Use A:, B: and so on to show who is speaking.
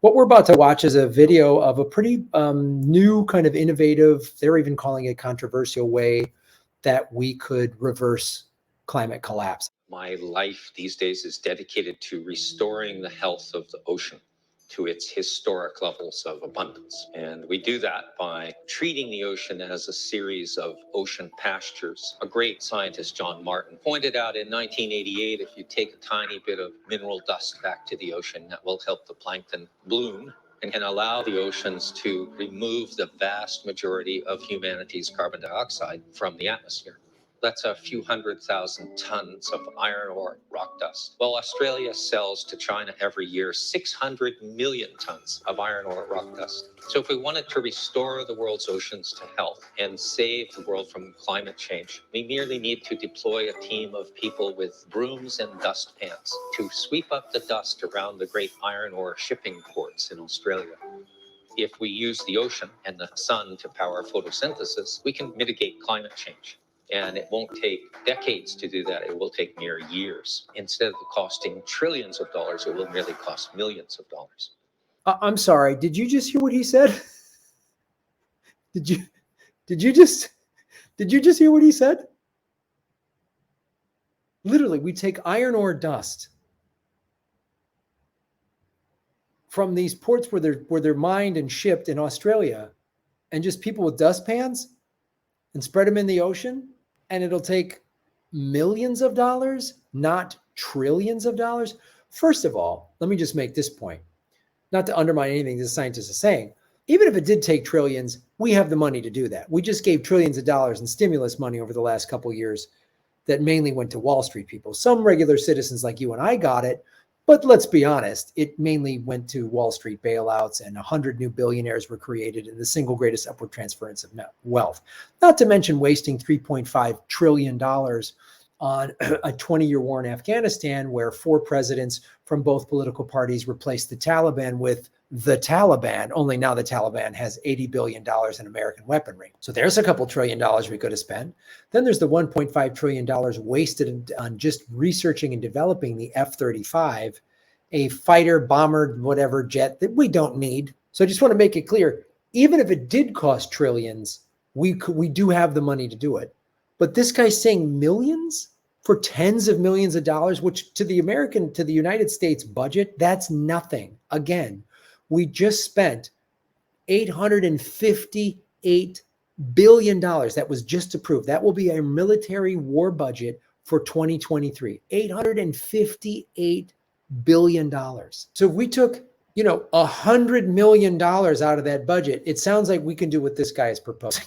A: What we're about to watch is a video of a pretty new kind of innovative, they're even calling it controversial way that we could reverse climate collapse.
B: My life these days is dedicated to restoring the health of the ocean to its historic levels of abundance. And we do that by treating the ocean as a series of ocean pastures. A great scientist, John Martin, pointed out in 1988, if you take a tiny bit of mineral dust back to the ocean, that will help the plankton bloom and can allow the oceans to remove the vast majority of humanity's carbon dioxide from the atmosphere. That's a few 100,000 tons of iron ore rock dust. Well, Australia sells to China every year 600 million tons of iron ore rock dust. So if we wanted to restore the world's oceans to health and save the world from climate change, we merely need to deploy a team of people with brooms and dustpans to sweep up the dust around the great iron ore shipping ports in Australia. If we use the ocean and the sun to power photosynthesis, we can mitigate climate change. And it won't take decades to do that. It will take mere years. Instead of costing trillions of dollars, it will merely cost millions of dollars.
A: I'm sorry. Did you just hear what he said? Did you just hear what he said? Literally, we take iron ore dust from these ports where they're mined and shipped in Australia, and just people with dustpans and spread them in the ocean, and it'll take millions of dollars, not trillions of dollars. First of all, let me just make this point, not to undermine anything the scientists are saying. Even if it did take trillions, we have the money to do that. We just gave trillions of dollars in stimulus money over the last couple of years that mainly went to Wall Street people. Some regular citizens like you and I got it, but let's be honest, it mainly went to Wall Street bailouts, and 100 new billionaires were created in the single greatest upward transference of net wealth. Not to mention wasting $3.5 trillion on a 20-year war in Afghanistan, where 4 presidents from both political parties replaced the Taliban with the Taliban, only now the Taliban has $80 billion in American weaponry. So there's a couple $1 trillion we could have spent. Then there's the $1.5 trillion wasted on just researching and developing the F-35, a fighter, bomber, whatever jet that we don't need. So I just want to make it clear, even if it did cost trillions, we do have the money to do it. But this guy's saying millions for tens of millions of dollars, which to the United States budget, that's nothing. Again, we just spent $858 billion. That was just approved. That will be our military war budget for 2023, $858 billion. So if we took, $100 million out of that budget, it sounds like we can do what this guy is proposing.